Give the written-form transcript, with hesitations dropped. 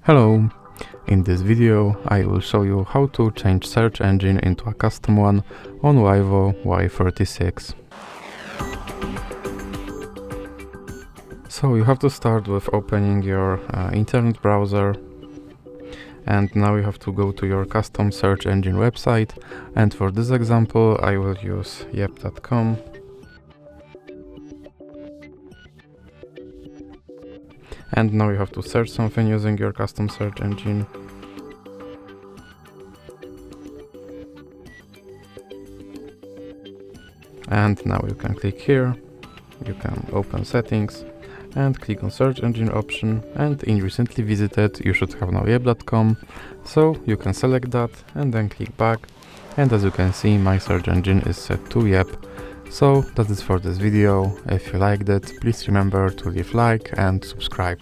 Hello! In this video I will show you how to change search engine into a custom one on VIVO Y36. So you have to start with opening your internet browser, and now you have to go to your custom search engine website, and for this example I will use yep.com. And now you have to search something using your custom search engine. And now you can click here, you can open settings and click on search engine option, and in recently visited you should have now yep.com, so you can select that and then click back, and as you can see my search engine is set to Yep. So that is for this video. If you liked it, please remember to leave like and subscribe.